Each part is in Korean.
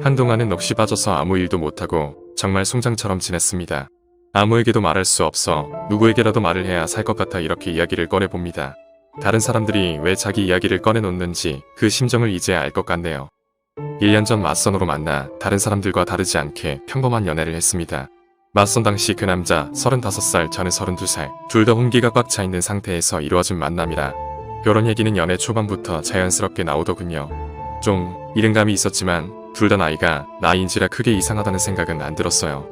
한동안은 넋이 빠져서 아무 일도 못하고 정말 송장처럼 지냈습니다. 아무에게도 말할 수 없어 누구에게라도 말을 해야 살 것 같아 이렇게 이야기를 꺼내봅니다. 다른 사람들이 왜 자기 이야기를 꺼내놓는지 그 심정을 이제야 알 것 같네요. 1년 전 맞선으로 만나 다른 사람들과 다르지 않게 평범한 연애를 했습니다. 맞선 당시 그 남자 35살, 저는 32살, 둘 다 혼기가 꽉 차 있는 상태에서 이루어진 만남이라 결혼 얘기는 연애 초반부터 자연스럽게 나오더군요. 좀 이른감이 있었지만 둘 다 나이인지라 크게 이상하다는 생각은 안 들었어요.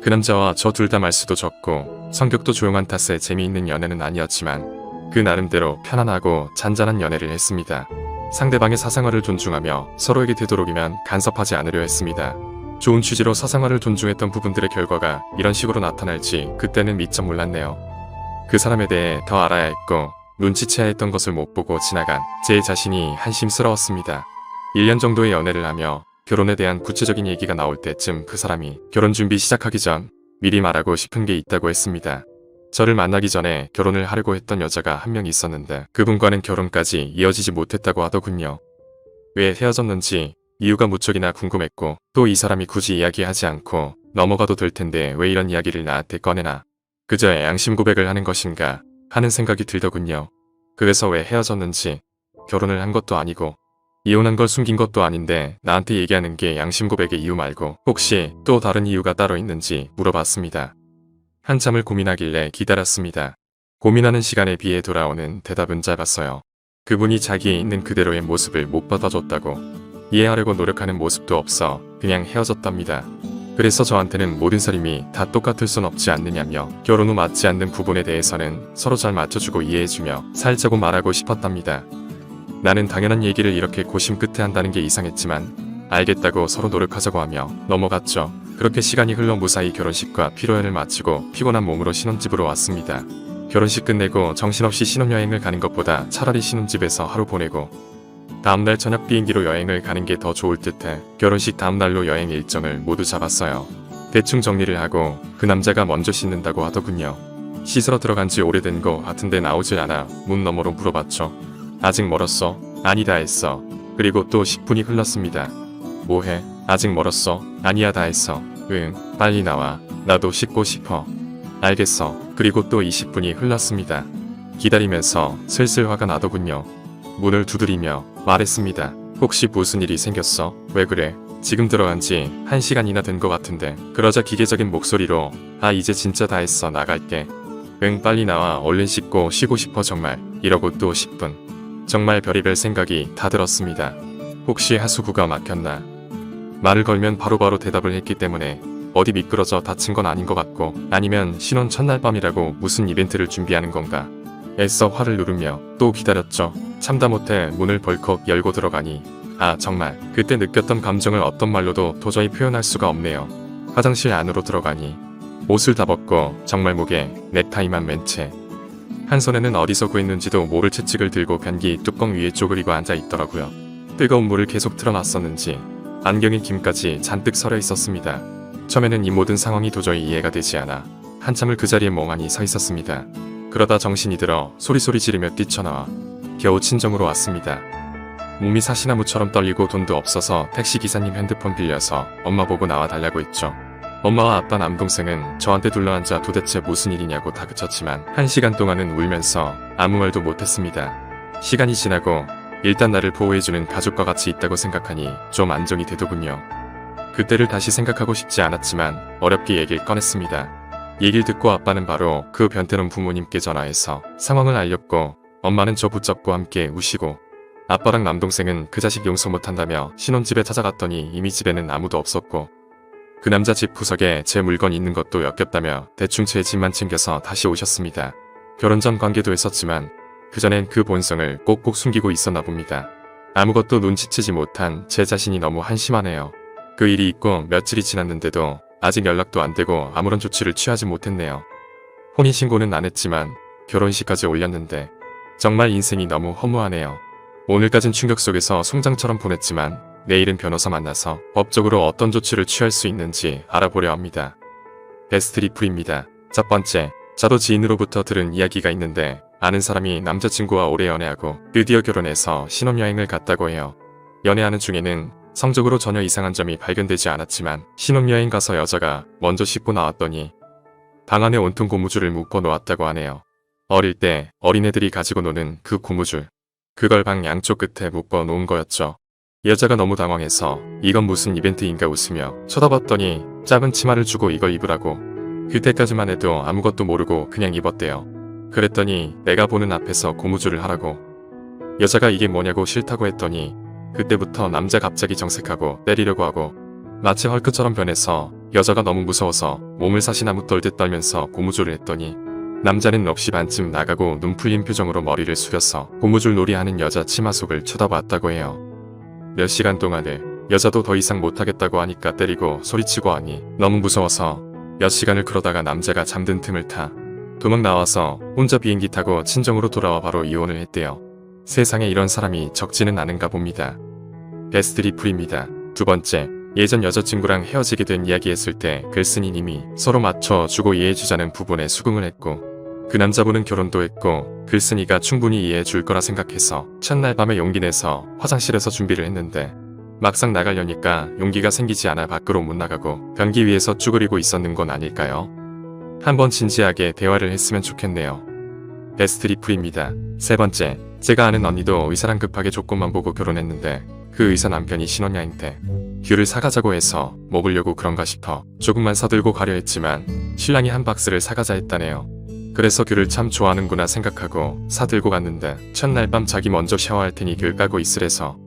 그 남자와 저 둘 다 말수도 적고 성격도 조용한 탓에 재미있는 연애는 아니었지만 그 나름대로 편안하고 잔잔한 연애를 했습니다. 상대방의 사생활을 존중하며 서로에게 되도록이면 간섭하지 않으려 했습니다. 좋은 취지로 사생활을 존중했던 부분들의 결과가 이런 식으로 나타날지 그때는 미처 몰랐네요. 그 사람에 대해 더 알아야 했고 눈치채야 했던 것을 못 보고 지나간 제 자신이 한심스러웠습니다. 1년 정도의 연애를 하며 결혼에 대한 구체적인 얘기가 나올 때쯤 그 사람이 결혼 준비 시작하기 전 미리 말하고 싶은 게 있다고 했습니다. 저를 만나기 전에 결혼을 하려고 했던 여자가 한 명 있었는데 그분과는 결혼까지 이어지지 못했다고 하더군요. 왜 헤어졌는지 이유가 무척이나 궁금했고 또 이 사람이 굳이 이야기하지 않고 넘어가도 될 텐데 왜 이런 이야기를 나한테 꺼내나. 그저 양심 고백을 하는 것인가 하는 생각이 들더군요. 그래서 왜 헤어졌는지, 결혼을 한 것도 아니고 이혼한 걸 숨긴 것도 아닌데 나한테 얘기하는 게 양심 고백의 이유 말고 혹시 또 다른 이유가 따로 있는지 물어봤습니다. 한참을 고민하길래 기다렸습니다. 고민하는 시간에 비해 돌아오는 대답은 짧았어요. 그분이 자기에 있는 그대로의 모습을 못 받아줬다고. 이해하려고 노력하는 모습도 없어 그냥 헤어졌답니다. 그래서 저한테는 모든 사람이 다 똑같을 순 없지 않느냐며 결혼 후 맞지 않는 부분에 대해서는 서로 잘 맞춰주고 이해해주며 살자고 말하고 싶었답니다. 나는 당연한 얘기를 이렇게 고심 끝에 한다는 게 이상했지만 알겠다고 서로 노력하자고 하며 넘어갔죠. 그렇게 시간이 흘러 무사히 결혼식과 피로연을 마치고 피곤한 몸으로 신혼집으로 왔습니다. 결혼식 끝내고 정신없이 신혼여행을 가는 것보다 차라리 신혼집에서 하루 보내고 다음날 저녁 비행기로 여행을 가는 게 더 좋을 듯해 결혼식 다음날로 여행 일정을 모두 잡았어요. 대충 정리를 하고 그 남자가 먼저 씻는다고 하더군요. 씻으러 들어간 지 오래된 거 같은데 나오질 않아 문 너머로 물어봤죠. 아직 멀었어? 아니다 했어. 그리고 또 10분이 흘렀습니다. 뭐해? 아직 멀었어? 아니야 다 했어. 응, 빨리 나와. 나도 씻고 싶어. 알겠어. 그리고 또 20분이 흘렀습니다. 기다리면서 슬슬 화가 나더군요. 문을 두드리며 말했습니다. 혹시 무슨 일이 생겼어? 왜 그래? 지금 들어간 지 1시간이나 된 것 같은데. 그러자 기계적인 목소리로 아 이제 진짜 다 했어 나갈게. 응 빨리 나와 얼른 씻고 쉬고 싶어 정말. 이러고 또 10분. 정말 별의별 생각이 다 들었습니다. 혹시 하수구가 막혔나? 말을 걸면 바로바로 대답을 했기 때문에 어디 미끄러져 다친 건 아닌 것 같고 아니면 신혼 첫날 밤이라고 무슨 이벤트를 준비하는 건가? 애써 화를 누르며 또 기다렸죠. 참다 못해 문을 벌컥 열고 들어가니 아 정말 그때 느꼈던 감정을 어떤 말로도 도저히 표현할 수가 없네요. 화장실 안으로 들어가니 옷을 다 벗고 정말 목에 넥타이만 맨 채 한 손에는 어디서 구했는지도 모를 채찍을 들고 변기 뚜껑 위에 쪼그리고 앉아 있더라고요. 뜨거운 물을 계속 틀어놨었는지 안경에 김까지 잔뜩 서려 있었습니다. 처음에는 이 모든 상황이 도저히 이해가 되지 않아 한참을 그 자리에 멍하니 서 있었습니다. 그러다 정신이 들어 소리소리 지르며 뛰쳐나와 겨우 친정으로 왔습니다. 몸이 사시나무처럼 떨리고 돈도 없어서 택시기사님 핸드폰 빌려서 엄마 보고 나와달라고 했죠. 엄마와 아빠 남동생은 저한테 둘러앉아 도대체 무슨 일이냐고 다그쳤지만 1시간 동안은 울면서 아무 말도 못했습니다. 시간이 지나고 일단 나를 보호해주는 가족과 같이 있다고 생각하니 좀 안정이 되더군요. 그때를 다시 생각하고 싶지 않았지만 어렵게 얘기를 꺼냈습니다. 얘기를 듣고 아빠는 바로 그 변태놈 부모님께 전화해서 상황을 알렸고 엄마는 저 붙잡고 함께 우시고 아빠랑 남동생은 그 자식 용서 못한다며 신혼집에 찾아갔더니 이미 집에는 아무도 없었고 그 남자 집 구석에 제 물건 있는 것도 엮였다며 대충 제 집만 챙겨서 다시 오셨습니다. 결혼 전 관계도 했었지만 그전엔 그 본성을 꼭꼭 숨기고 있었나 봅니다. 아무것도 눈치채지 못한 제 자신이 너무 한심하네요. 그 일이 있고 며칠이 지났는데도 아직 연락도 안 되고 아무런 조치를 취하지 못했네요. 혼인신고는 안 했지만 결혼식까지 올렸는데 정말 인생이 너무 허무하네요. 오늘까진 충격 속에서 송장처럼 보냈지만 내일은 변호사 만나서 법적으로 어떤 조치를 취할 수 있는지 알아보려 합니다. 베스트 리플입니다. 첫 번째, 저도 지인으로부터 들은 이야기가 있는데 아는 사람이 남자친구와 오래 연애하고 드디어 결혼해서 신혼여행을 갔다고 해요. 연애하는 중에는 성적으로 전혀 이상한 점이 발견되지 않았지만 신혼여행 가서 여자가 먼저 씻고 나왔더니 방 안에 온통 고무줄을 묶어 놓았다고 하네요. 어릴 때 어린애들이 가지고 노는 그 고무줄. 그걸 방 양쪽 끝에 묶어 놓은 거였죠. 여자가 너무 당황해서 이건 무슨 이벤트인가 웃으며 쳐다봤더니 짧은 치마를 주고 이걸 입으라고. 그때까지만 해도 아무것도 모르고 그냥 입었대요. 그랬더니 내가 보는 앞에서 고무줄을 하라고. 여자가 이게 뭐냐고 싫다고 했더니 그때부터 남자 갑자기 정색하고 때리려고 하고 마치 헐크처럼 변해서 여자가 너무 무서워서 몸을 사시나무 떨듯 떨면서 고무줄을 했더니 남자는 넋이 반쯤 나가고 눈 풀린 표정으로 머리를 숙여서 고무줄 놀이하는 여자 치마 속을 쳐다봤다고 해요. 몇 시간 동안을 여자도 더 이상 못하겠다고 하니까 때리고 소리치고 하니 너무 무서워서 몇 시간을 그러다가 남자가 잠든 틈을 타 도망 나와서 혼자 비행기 타고 친정으로 돌아와 바로 이혼을 했대요. 세상에 이런 사람이 적지는 않은가 봅니다. 베스트 리플입니다. 두 번째, 예전 여자친구랑 헤어지게 된 이야기했을 때 글쓴이 님이 서로 맞춰주고 이해해주자는 부분에 수긍을 했고 그 남자분은 결혼도 했고 글쓴이가 충분히 이해해줄 거라 생각해서 첫날 밤에 용기 내서 화장실에서 준비를 했는데 막상 나가려니까 용기가 생기지 않아 밖으로 못 나가고 변기 위에서 쭈그리고 있었는 건 아닐까요? 한번 진지하게 대화를 했으면 좋겠네요. 베스트 리플입니다. 세 번째, 제가 아는 언니도 의사랑 급하게 조건만 보고 결혼했는데 그 의사 남편이 신혼여행 때 귤을 사가자고 해서 먹으려고 그런가 싶어 조금만 사들고 가려 했지만 신랑이 한 박스를 사가자 했다네요. 그래서 귤을 참 좋아하는구나 생각하고 사들고 갔는데 첫날 밤 자기 먼저 샤워할 테니 귤 까고 있으래서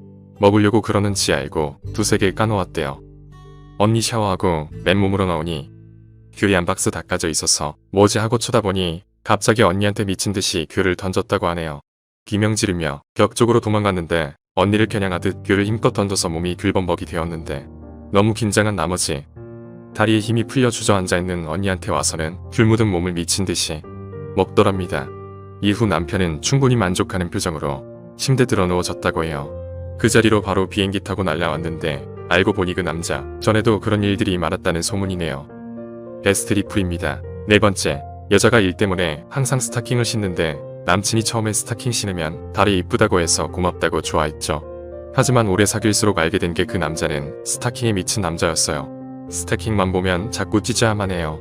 먹으려고 그러는지 알고 두세 개 까놓았대요. 언니 샤워하고 맨몸으로 나오니 귤이 한 박스 닦아져 있어서 뭐지 하고 쳐다보니 갑자기 언니한테 미친 듯이 귤을 던졌다고 하네요. 비명 지르며 벽 쪽으로 도망갔는데 언니를 겨냥하듯 귤을 힘껏 던져서 몸이 귤범벅이 되었는데 너무 긴장한 나머지 다리에 힘이 풀려 주저앉아있는 언니한테 와서는 귤 묻은 몸을 미친 듯이 먹더랍니다. 이후 남편은 충분히 만족하는 표정으로 침대 들어 누워졌다고 해요. 그 자리로 바로 비행기 타고 날아왔는데 알고 보니 그 남자 전에도 그런 일들이 많았다는 소문이네요. 베스트 리플입니다. 네 번째, 여자가 일 때문에 항상 스타킹을 신는데 남친이 처음에 스타킹 신으면 다리 이쁘다고 해서 고맙다고 좋아했죠. 하지만 오래 사귈수록 알게 된 게 그 남자는 스타킹에 미친 남자였어요. 스타킹만 보면 자꾸 찢어야만 해요.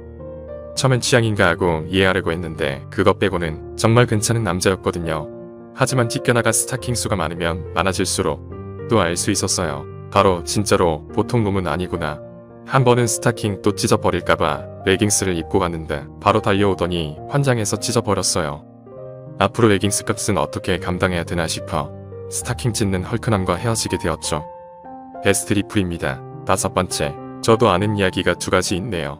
처음엔 취향인가 하고 이해하려고 했는데 그것 빼고는 정말 괜찮은 남자였거든요. 하지만 찢겨나가 스타킹 수가 많으면 많아질수록 또 알 수 있었어요. 바로 진짜로 보통 놈은 아니구나. 한 번은 스타킹 또 찢어버릴까봐 레깅스를 입고 갔는데 바로 달려오더니 환장해서 찢어버렸어요. 앞으로 레깅스 값은 어떻게 감당해야 되나 싶어 스타킹 찢는 헐크남과 헤어지게 되었죠. 베스트 리플입니다. 다섯 번째, 저도 아는 이야기가 두 가지 있네요.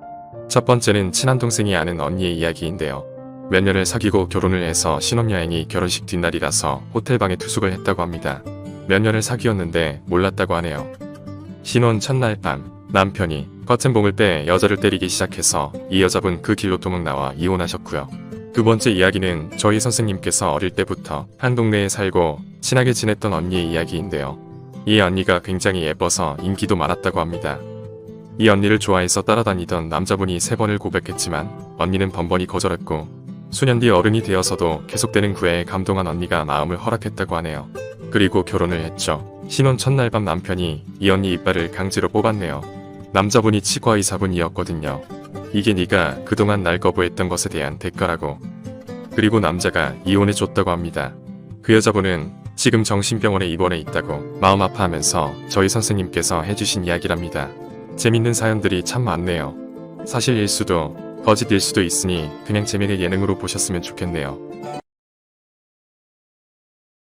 첫 번째는 친한 동생이 아는 언니의 이야기인데요. 몇 년을 사귀고 결혼을 해서 신혼여행이 결혼식 뒷날이라서 호텔방에 투숙을 했다고 합니다. 몇 년을 사귀었는데 몰랐다고 하네요. 신혼 첫날 밤 남편이 커튼봉을 빼 여자를 때리기 시작해서 이 여자분 그 길로 도망 나와 이혼하셨고요. 두 번째 이야기는 저희 선생님께서 어릴 때부터 한 동네에 살고 친하게 지냈던 언니의 이야기인데요. 이 언니가 굉장히 예뻐서 인기도 많았다고 합니다. 이 언니를 좋아해서 따라다니던 남자분이 3번을 고백했지만 언니는 번번이 거절했고 수년 뒤 어른이 되어서도 계속되는 구애에 감동한 언니가 마음을 허락했다고 하네요. 그리고 결혼을 했죠. 신혼 첫날 밤 남편이 이 언니 이빨을 강제로 뽑았네요. 남자분이 치과 의사분이었거든요. 이게 네가 그동안 날 거부했던 것에 대한 대가라고. 그리고 남자가 이혼해줬다고 합니다. 그 여자분은 지금 정신병원에 입원해 있다고 마음 아파하면서 저희 선생님께서 해주신 이야기랍니다. 재밌는 사연들이 참 많네요. 사실일 수도 거짓일 수도 있으니 그냥 재미있는 예능으로 보셨으면 좋겠네요.